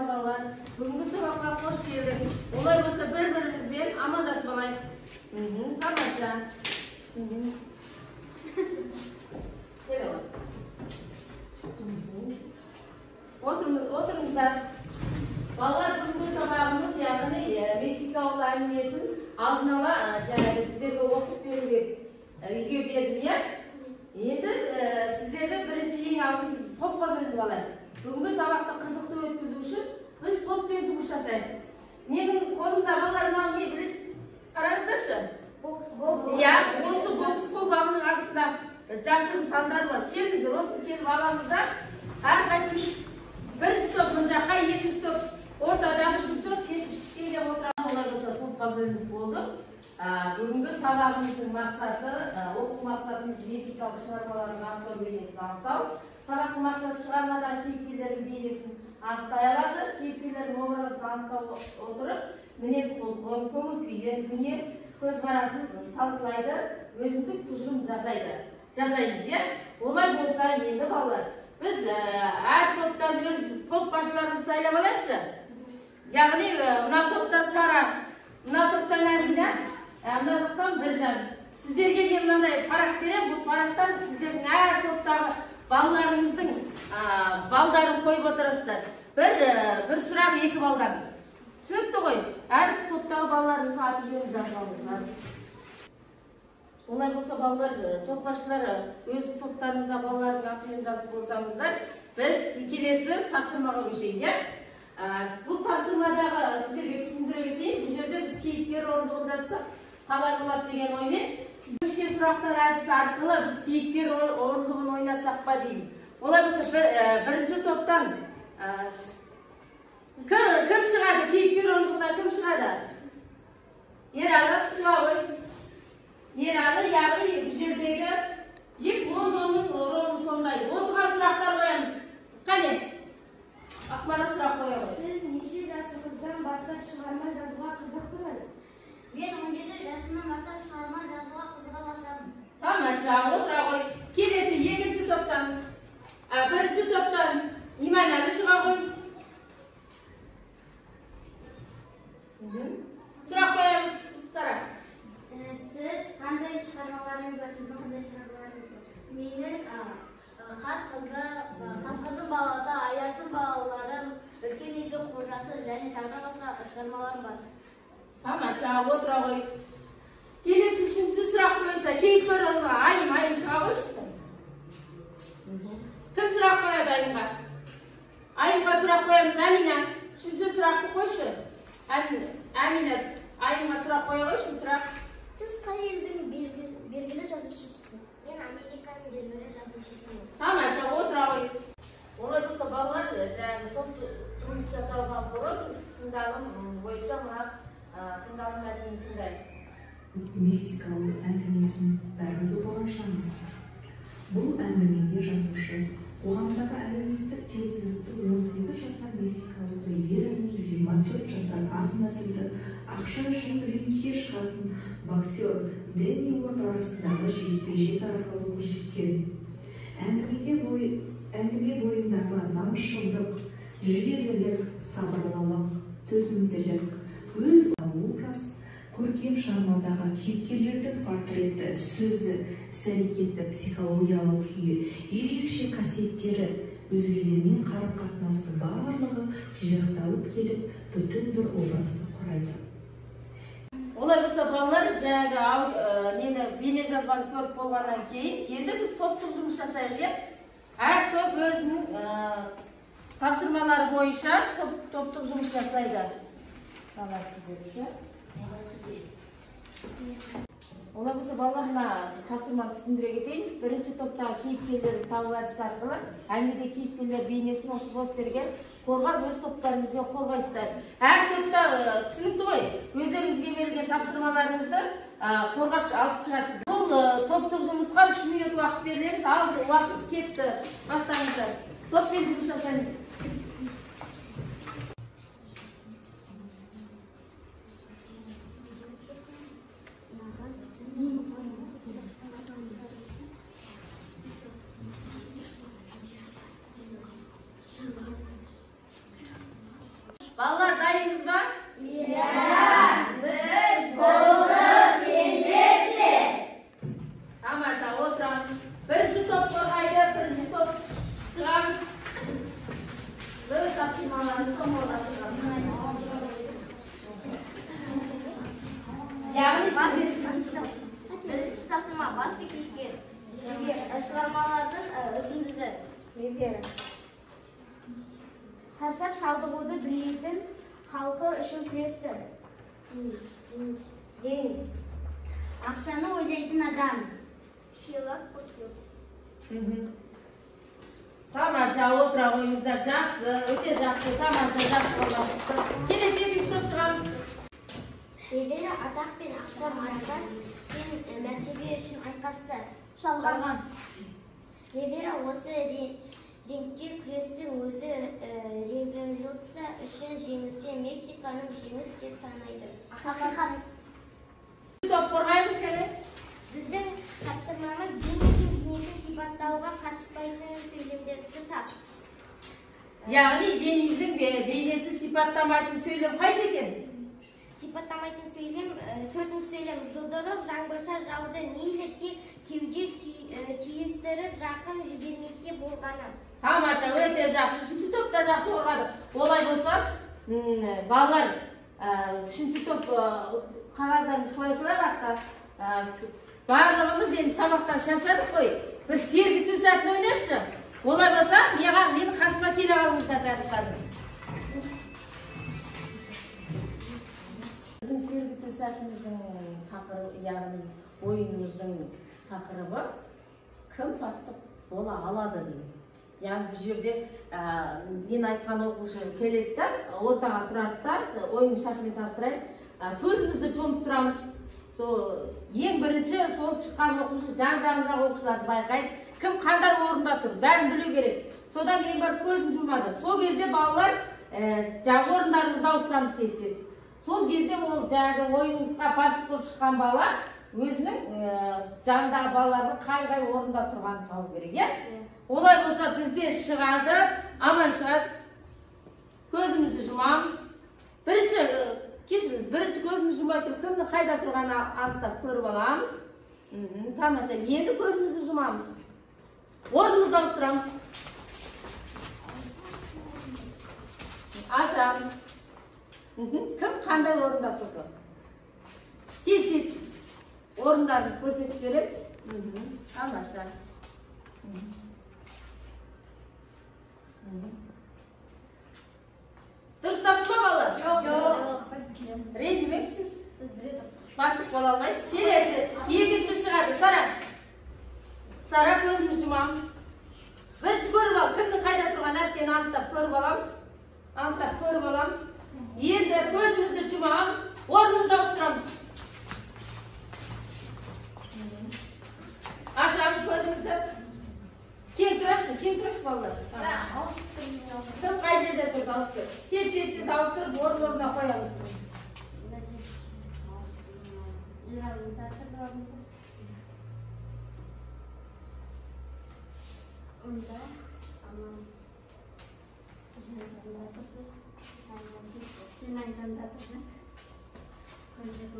balalar. Бүгінгі сабаққа қош келдіңіз. Олай болса бір-бірімізбен амандасып алайық. Тамаша. Отырыңыздар. Балалар, бүгінгі сабағымыз, яғни Мексикалық әңгімесін алдын ала сіздерге оқып беруге үйге бердім. Енді сіздерді бірінші ең алдын топқа бөліп алайық. Бүгінгі сабақты қызықты өткізу үшін біз топпен жұмыс жасайық. Менің қолымда балалар мынау не білесіз? Қараңыздаршы. Осы бокс қолбағының астында жасыл сандар бар. Келіңіздер, осыны келіп аламыздар. Әрқайсымыз бірінші топ мына жаққа, екінші топ ортадағы, үшінші топ кешке келіп отырамыз. Олай болса топқа бөлініп болды. Бүгінгі сабағымыздың мақсаты, оқу мақсатымыз этикалық шығармалардың автор бейнесін анықтау. Сабақтың мақсаты шығармадағы кейіпкерлердің бейнесін анықтай алады. Кейіпкерлердің образын анықтау отырып, мінез-құлқын, көңіл-күйін, дүние көзқарасын талқылайды, өзіндік тұжырым жасаймыз. Олай болса енді балалар, біз әр топтан өз топ басшыларымызды сайлап алайықшы. Яғни мына топта Сара, мына топтан Әмина, мына топтан Біржан. Сіздерге мен мынандай парақ берем, бұл парақтан сіздердің әр топтағы балаларыңыздың балдарын қойып отырасыздар. Бір сұрақ екі балдан. Түсінікті ғой? Әр топтағы балаларыңыздың аты жөнін жазып алыңыздар. Олай болса балалар, топ басшылары өз топтарыңызға балалардың аты жөнін жазып болсаңыздар, біз келесі тапсырмаға көшейік. Бұл тапсырмадағы сіздерге түсіндіре кетейін. Бұл жерде біз кейіпкер орындығындасақ қалай болады деген оймен сіздерге сұрақтар әдісі арқылы біз кейіпкер орындығын ойнасақ па деймін. Олай болса бірінші топтан кім шығады? Кейіпкер орындығына кім шығады? Ералы шыға ғой. Ералы, яғни бұл жердегі жек оның ролын сомдайды. Осыған сұрақтар қоямыз. Қане? Ақмара сұрақ қоямыз. Сіз неше жасыңыздан бастап шығарма жазуға қызықтыңыз? Мен 17 жасымнан бастап шығарма жазуға қызыға бастадым. Тамаша, отыра ғой. Келесі екінші топтан, бірінші топтан Иманәлі шыға ғой. Сұрақ қоямыз, Сара. Сіз қандай шығармаларыңыз бар? Сіздің қандай шығармаларыңыз бар? Менің Қат қызы, Қасқырдың баласы, Аяздың балалары, Үлкен үйдің қожасы және тағы басқа шығармаларым бар. Тамаша, отыра ғой. Келесі үшінші сұрақ бойынша кейіпкер орынға Айым шыға қойшы. Кім сұрақ қояды Айымға? Айымға сұрақ қоямыз. Әмина, үшінші сұрақты қойшы. Әмина, Айымға сұрақ қоя қойшы. Сұрақ. Сіз қай елдің белгілі жазушысыз? Мен Американың белгілі жазушысымын. Тамаша, отыра ғой. Олай болса балалар, жаңағы топты жұмыс жасауға бұрын тыңдалым бойынша мына тыңдалым мәтінін тыңдайық. Мексикалық әңгімесін бәріміз оқыған шығармыз. Бұл әңгімеде жазушы қоғамдағы әлеуметтік теңсіздікті 18 жасар мексикалық Ривера мен 24 жасар ақ нәсілді ақша үшін рингке шығатын боксер Дэнни Уорд арасындағы жекпе-жек арқылы көрсеткен. Әңгіме бойындағы намысшылдық, жігерлілік, сабырлылық, төзімділік, өз образ, көркем шығармадағы кейіпкерлердің портреті, сөзі, іс-әрекеті, психологиялық күйі, ерекше қасиеттері, өзгелермен қарым-қатынасы барлығы жинақталып келіп, бүтін бір образды құрайды. Олай болса балалар, жаңағы бейне жазбаны көріп болғаннан кейін, енді біз топтық жұмыс жасайық. Әр топ өзінің тапсырмалары бойынша топтық жұмыс жасайды. Олай болса балаларына тапсырманы түсіндіре кетейін. Бірінші топтағы кейіпкерлерді табу әдісі арқылы әңгімеде кейіпкерлер бейнесін осы постерге қорғап, өз топтарыңызбен қорғайсыздар. Әр топта түсінікті ғой, өздеріңізге берілген тапсырмаларыңызды қорғап алып шығасыз. Бұл топтық жұмысқа 3 минут уақыт берілеміз. Ал уақыт кетті. Бастаңыздар. Топпен жұмыс жасаймыз. Балалар дайынбыз ба? Иә, біз болдық ендеше. Тамаша, отырамыз. Бірінші топ қорғайды, бірінші топ шығамыз. Бір тапсырмаларымыз кім яғни Бірінші тапсырма басты кейіпкер. Шығармалардың үзіндісі. Шаршап шалдығуды білмейтін халқы үшін күресті. Ақшаны ойлайтын адам. Шилап көтіп. Тамаша, отыра қойыңыздар. Жақсы, өте жақсы, тамаша, жақсы болмақсыздар. Келесі екінші топ шығамыз. Ревера атақ пен ақша марапат пен мәртебе үшін айқасты. Жалған. Ревера осы рингте күрестің өзі революция үшін жеңіспен Мексиканың жеңіс деп санайды. Ақиқат. Топ қорғаймыз кәне? Біздің тапсырмамыз Дениздің бейнесін сипаттауға қатыспайтын сөйлемдерді тап. Яғни Дениздің бейнесін сипаттамайтын сөйлем қайсы екен? Сипаттамайтын сөйлем, төртінші сөйлем жұдырық жаңбырша жауды мейлі тек кеуде түйістіріп жақын жібермесе болғаны. Тамаша, өте жақсы. Үшінші топта жақсы қорғады. Олай болса, балалар, үшінші топ қағаздарын қойсылар артқа. Барлығымыз енді сабақтан шаршадық қой. Бір сергіту сәтін ойнайықшы. Олай болса, менің қасыма келе қалыңыздар қазір. Біздің сергіту сәтіміздің тақырыбы, яғни ойынымыздың тақырыбы кім бастық бола алады дейді. Яғни бұл жерде мен айтқан оқушы келеді да, ортаға тұрады да, ойынның шартымен таныстырайын. Көзімізді жұмып тұрамыз. Ең бірінші сол шыққан оқушы жан-жағындағы оқушыларды байқайды. Кім қандай орында тұр, бәрін білу керек. Содан ең бір көзін жұмады. Сол кезде балалар орындарымызды ауыстырамыз тез-тез. Сол кезде ол жаңағы ойынға бастық болып шыққан бала өзінің жанындағы балалардың қай орында тұрғанын табу керек, иә? Олай болса бізде шығады, аман шығады. Көзімізді жұмамыз. Бірінші көзімізді жұмай тұрып, кімнің қайда тұрғанын анықтап көріп аламыз. Тамаша, енді көзімізді жұмамыз. Орнымызды ауыстырамыз. Ашамыз. Кім қандай орында тұрды? Тез-тез орындарын көрсетіп береміз. Тамаша. Дұрыстап ма балалар? Жоқ. Ренжімеңізсіз. Бастық бола алмайсыз. Келесі, екінші шығады. Сара, көзімізді жұмамыз. Бірінші көріп ал, кімнің қайда тұрған әпкені анықтап көріп аламыз. Енді көзімізді жұмамыз, орнымызды ауыстырамыз. Ашамыз көзімізді. Кең тұрақшы балалар. Кім қай жерде тұрды ауыстыр. Тез ауыстырып, орнына қоямыз.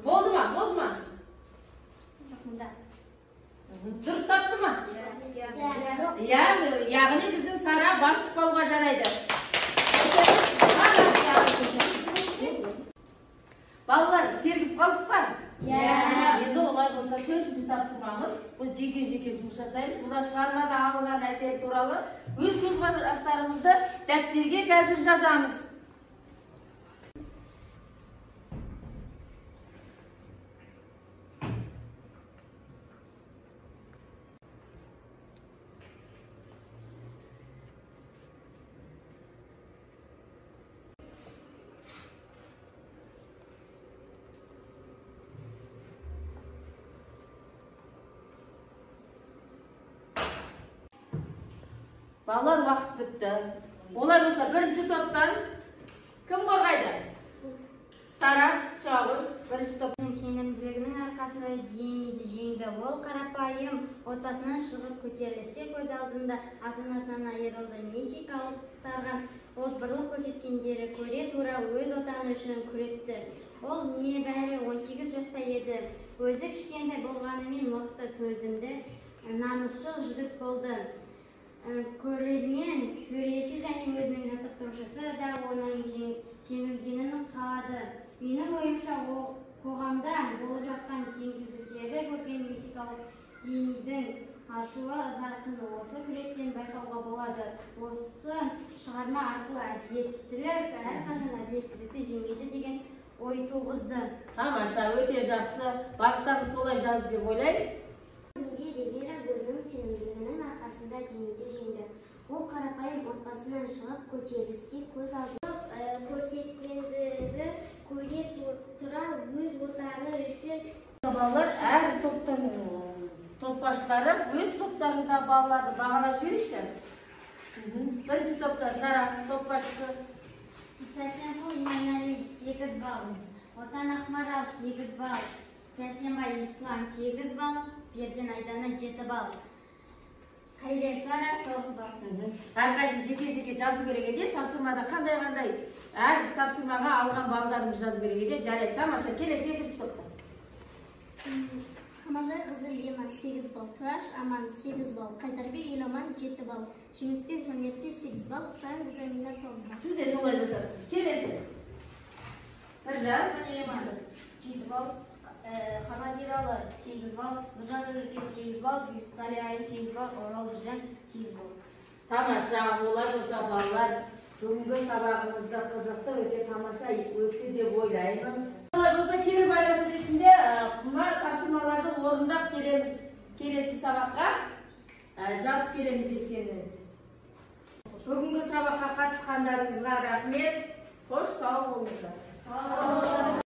Болды ма? Дұрыс тапты ма? Яғни біздің Сара бастық болуға жарайды. Балалар, сергіп қалдық па? Енді олай болса төртінші тапсырмамыз. Бұл жеке-жеке жұмыс жасаймыз. Бұлар шығармада алынған әсер туралы өз көзқарастарымызды дәптерге қазір жазамыз. Балалар, уақыт бітті. Олай болса, бірінші топтан кім қорғайды? Сара, Шағыр, бірінші топ. Сенімділігінің арқасында Дениді жеңді. Ол қарапайым отбасынан шығып көтерілісте көз алдында ата-анасынан айырылды. Мексикалықтарға озбырлық көрсеткендері көре тура өз отаны үшін күресті. Ол небәрі 18 жаста еді. Өзі кішкентай болғанымен мықты, төзімді, намысшыл жігіт болды. Көрермен төресі және өзінің жаттықтырушысы да оның жеңілгенін қалады. Менің ойымша, қоғамда болып жатқан теңсіздіктерді көрген мексикалық Денидің ашуы ызасын осы күрестен байқауға болады. Осы шығарма арқылы әділеттілік әрқашан әділетсіздікті жеңеді деген ой туғызды. Тамаша, өте жақсы. Бақыттағы солай жазды деп ойлаймын. Ривера өзінің сенімділігінің арқасында Дениді жеңді. Ол қарапайым отбасынан шығып көтерілісте көз алдында көрсеткендері көре тұра өз отаны үшін. Балалар, әр топтың топбасшылары өз топтарыңыздағы балаларды бағалап жіберіңізші. Бірінші топта Сара топбасшысы. Сәрсенқұл Иманәли 8 балл, Отан Ақмарал 8 балл, Сәрсенбай Ислам 8 балл, Берден Айдана 7 балл. Қайрат Сара 9 балл. Әрқайсысын жеке-жеке жазу керек еді. Тапсырмада қандай-қандай әр тапсырмаға алған балдарымыз жазу керек еді. Жарайды, тамаша. Келесі екінші топта. Қамалжай қызы Лема 8 балл, Тұраш Аман 8 балл, Қайдарбек Еламан 7 балл, Жеңіспек Жанетке 8 балл, Құсайын Замина 9 балл. Сіз де солай жасапсыз. Келесі. Біржан Елеман 7 балл, Хамадиралы 8 балл, Нұржан Özge 8 балл, Талиайын 8 балл, Орал Біржан 8 балл. тамаша, олай болса балалар, бүгінгі сабағымызда қызықты, өте тамаша өтті деп ойлаймыз. Олай болса кері байланыс ретінде мына тапсырмаларды орындап келеміз. Келесі сабаққа жазып келеміз ескеріңіздер. Бүгінгі сабаққа қатысқандарыңызға рахмет. Қош сау болыңыздар.